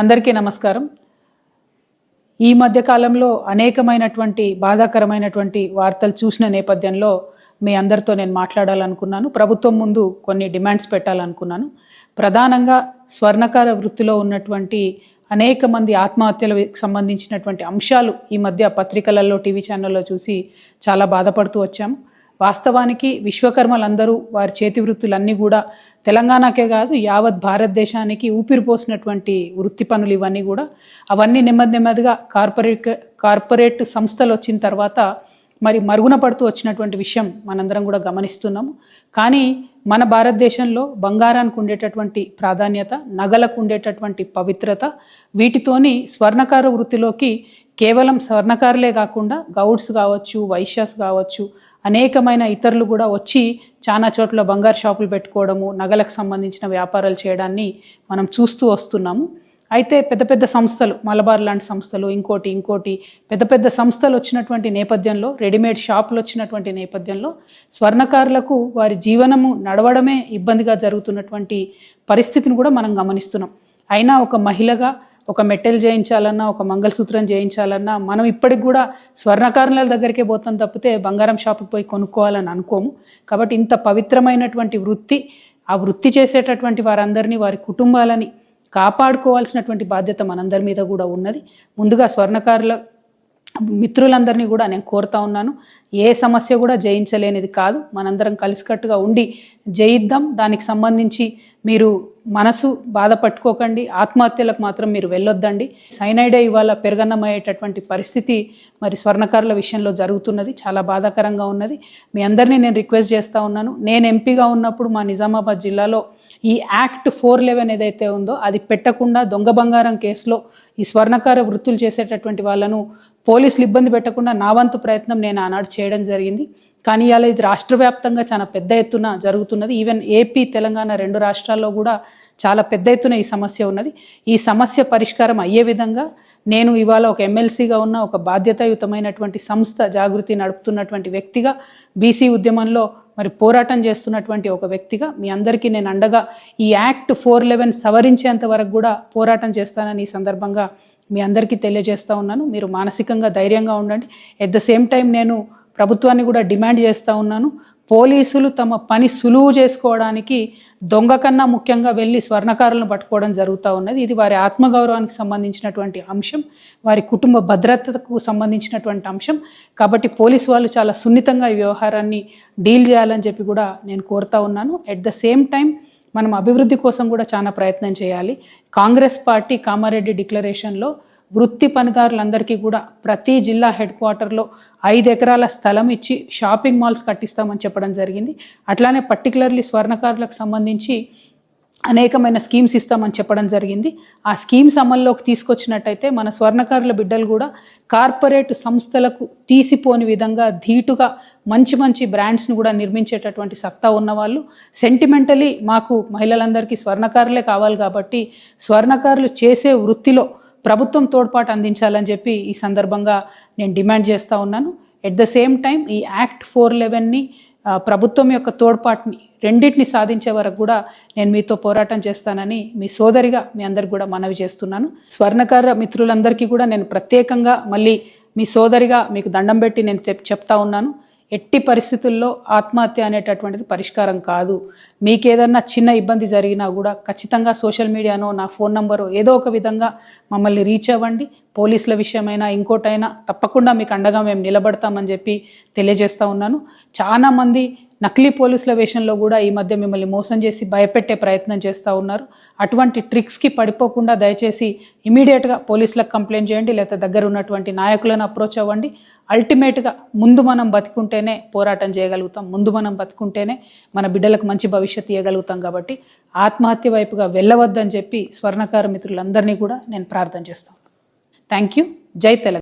అందరికీ నమస్కారం. ఈ మధ్య కాలంలో అనేకమైనటువంటి బాధాకరమైనటువంటి వార్తలు చూసిన నేపథ్యంలో మీ అందరితో నేను మాట్లాడాలనుకున్నాను. ప్రభుత్వం ముందు కొన్ని డిమాండ్స్ పెట్టాలనుకున్నాను. ప్రధానంగా స్వర్ణకార వృత్తిలో ఉన్నటువంటి అనేక మంది ఆత్మహత్యలకు సంబంధించినటువంటి అంశాలు ఈ మధ్య పత్రికలలో, టీవీ ఛానల్లో చూసి చాలా బాధపడుతూ వచ్చాము. వాస్తవానికి విశ్వకర్మలందరూ వారి చేతి వృత్తులన్నీ కూడా తెలంగాణకే కాదు యావత్ భారతదేశానికి ఊపిరిపోసినటువంటి వృత్తి పనులు ఇవన్నీ కూడా. అవన్నీ నెమ్మదిగా కార్పొరేట్ సంస్థలు వచ్చిన తర్వాత మరి మరుగున పడుతూ వచ్చినటువంటి విషయం మనందరం కూడా గమనిస్తున్నాము. కానీ మన భారతదేశంలో బంగారానికి ఉండేటటువంటి ప్రాధాన్యత, నగలకు ఉండేటటువంటి పవిత్రత, వీటితోని స్వర్ణకార వృత్తిలోకి కేవలం స్వర్ణకారులే కాకుండా గౌడ్స్ కావచ్చు, వైశ్యాస్ కావచ్చు, అనేకమైన ఇతరులు కూడా వచ్చి చాలా చోట్ల బంగారు షాపులు పెట్టుకోవడము, నగలకు సంబంధించిన వ్యాపారాలు చేయడాన్ని మనం చూస్తూ వస్తున్నాము. అయితే పెద్ద పెద్ద సంస్థలు, మలబార్ లాంటి సంస్థలు, ఇంకోటి పెద్ద సంస్థలు వచ్చినటువంటి నేపథ్యంలో, రెడీమేడ్ షాపులు వచ్చినటువంటి నేపథ్యంలో స్వర్ణకారులకు వారి జీవనము నడవడమే ఇబ్బందిగా జరుగుతున్నటువంటి పరిస్థితిని కూడా మనం గమనిస్తున్నాం. అయినా ఒక మహిళగా ఒక మెట్టెలు చేయించాలన్నా, ఒక మంగళసూత్రం చేయించాలన్నా మనం ఇప్పటికి కూడా స్వర్ణకారుల దగ్గరికే పోతాం తప్పితే బంగారం షాపుకి పోయి కొనుక్కోవాలని అనుకోము. కాబట్టి ఇంత పవిత్రమైనటువంటి వృత్తి, ఆ వృత్తి చేసేటటువంటి వారందరినీ, వారి కుటుంబాలని కాపాడుకోవాల్సినటువంటి బాధ్యత మనందరి మీద కూడా ఉన్నది. ముందుగా స్వర్ణకారుల మిత్రులందరినీ కూడా నేను కోరుతా ఉన్నాను, ఏ సమస్య కూడా జయించలేనిది కాదు. మనందరం కలిసికట్టుగా ఉండి జయిద్దాం. దానికి సంబంధించి మీరు మనసు బాధపట్టుకోకండి, ఆత్మహత్యలకు మాత్రం మీరు వెళ్ళొద్దండి. సైనైడే ఇవాళ పెరగన్నమయ్యేటటువంటి పరిస్థితి మరి స్వర్ణకారుల విషయంలో జరుగుతున్నది. చాలా బాధాకరంగా ఉన్నది. మీ అందరినీ నేను రిక్వెస్ట్ చేస్తూ ఉన్నాను. నేను ఎంపీగా ఉన్నప్పుడు మా నిజామాబాద్ జిల్లాలో ఈ యాక్ట్ 411 ఏదైతే ఉందో అది పెట్టకుండా దొంగ బంగారం కేసులో ఈ స్వర్ణకార వృత్తులు చేసేటటువంటి వాళ్ళను పోలీసులు ఇబ్బంది పెట్టకుండా నా వంతు ప్రయత్నం నేను ఆనాడు చేయడం జరిగింది. కానీ ఇవాళ ఇది రాష్ట్ర వ్యాప్తంగా చాలా పెద్ద ఎత్తున జరుగుతున్నది. ఈవెన్ ఏపీ, తెలంగాణ 2 రాష్ట్రాల్లో కూడా చాలా పెద్ద ఎత్తున ఈ సమస్య ఉన్నది. ఈ సమస్య పరిష్కారం అయ్యే విధంగా నేను ఇవాళ ఒక ఎమ్మెల్సీగా ఉన్న ఒక బాధ్యతాయుతమైనటువంటి సంస్థ జాగృతి నడుపుతున్నటువంటి వ్యక్తిగా, బీసీ ఉద్యమంలో మరి పోరాటం చేస్తున్నటువంటి ఒక వ్యక్తిగా మీ అందరికీ నేను అండగా ఈ యాక్ట్ 411 సవరించేంత వరకు కూడా పోరాటం చేస్తానని ఈ సందర్భంగా మీ అందరికీ తెలియజేస్తూ ఉన్నాను. మీరు మానసికంగా ధైర్యంగా ఉండండి. ఎట్ ద సేమ్ టైం నేను ప్రభుత్వాన్ని కూడా డిమాండ్ చేస్తూ ఉన్నాను, పోలీసులు తమ పని సులువు చేసుకోవడానికి దొంగ కన్నా ముఖ్యంగా వెళ్ళి స్వర్ణకారులను పట్టుకోవడం జరుగుతూ ఉన్నది. ఇది వారి ఆత్మగౌరవానికి సంబంధించినటువంటి అంశం, వారి కుటుంబ భద్రతకు సంబంధించినటువంటి అంశం. కాబట్టి పోలీసు వాళ్ళు చాలా సున్నితంగా ఈ వ్యవహారాన్ని డీల్ చేయాలని చెప్పి కూడా నేను కోరుతా ఉన్నాను. ఎట్ ద సేమ్ టైం మనం అభివృద్ధి కోసం కూడా చాలా ప్రయత్నం చేయాలి. కాంగ్రెస్ పార్టీ కామారెడ్డి డిక్లరేషన్లో వృత్తి పనిదారులందరికీ కూడా ప్రతి జిల్లా హెడ్ క్వార్టర్లో 5 ఎకరాల స్థలం ఇచ్చి షాపింగ్ మాల్స్ కట్టిస్తామని చెప్పడం జరిగింది. అట్లానే పర్టికులర్లీ స్వర్ణకారులకు సంబంధించి అనేకమైన స్కీమ్స్ ఇస్తామని చెప్పడం జరిగింది. ఆ స్కీమ్స్ అమల్లోకి తీసుకొచ్చినట్టయితే మన స్వర్ణకారుల బిడ్డలు కూడా కార్పొరేట్ సంస్థలకు తీసిపోని విధంగా ధీటుగా మంచి బ్రాండ్స్ను కూడా నిర్మించేటటువంటి సత్తా ఉన్నవాళ్ళు, సెంటిమెంటలీ మాకు మహిళలందరికీ స్వర్ణకారులే కావాలి కాబట్టి స్వర్ణకారులు చేసే వృత్తిలో ప్రభుత్వం తోడ్పాటు అందించాలని చెప్పి ఈ సందర్భంగా నేను డిమాండ్ చేస్తూ ఉన్నాను. ఎట్ ద సేమ్ టైం ఈ యాక్ట్ 411ని ప్రభుత్వం యొక్క తోడ్పాటుని రెండింటిని సాధించే వరకు కూడా నేను మీతో పోరాటం చేస్తానని మీ సోదరిగా మీ అందరికి కూడా మనవి చేస్తున్నాను. స్వర్ణకార మిత్రులందరికీ కూడా నేను ప్రత్యేకంగా మళ్ళీ మీ సోదరిగా మీకు దండం పెట్టి నేను చెప్తా ఉన్నాను, ఎట్టి పరిస్థితుల్లో ఆత్మహత్య అనేటటువంటిది పరిష్కారం కాదు. మీకేదన్నా చిన్న ఇబ్బంది జరిగినా కూడా ఖచ్చితంగా సోషల్ మీడియానో, నా ఫోన్ నంబరు ఏదో ఒక విధంగా మమ్మల్ని రీచ్ అవ్వండి. పోలీసుల విషయమైనా ఇంకోటైనా తప్పకుండా మీకు అండగా మేము నిలబడతామని చెప్పి తెలియజేస్తూ ఉన్నాను. చాలామంది నకిలీ పోలీసుల వేషంలో కూడా ఈ మధ్య మిమ్మల్ని మోసం చేసి భయపెట్టే ప్రయత్నం చేస్తూ ఉన్నారు. అటువంటి ట్రిక్స్కి పడిపోకుండా దయచేసి ఇమీడియట్గా పోలీసులకు కంప్లైంట్ చేయండి, లేదా దగ్గర ఉన్నటువంటి నాయకులను అప్రోచ్ అవ్వండి. అల్టిమేట్గా ముందు మనం బతుకుంటేనే పోరాటం చేయగలుగుతాం, ముందు మనం బతుకుంటేనే మన బిడ్డలకు మంచి భవిష్యత్తు ఇవ్వగలుగుతాం. కాబట్టి ఆత్మహత్య వైపుగా వెళ్ళవద్దని చెప్పి స్వర్ణకార మిత్రులందరినీ కూడా నేను ప్రార్థన చేస్తాను. Thank you. జై తెలంగాణ.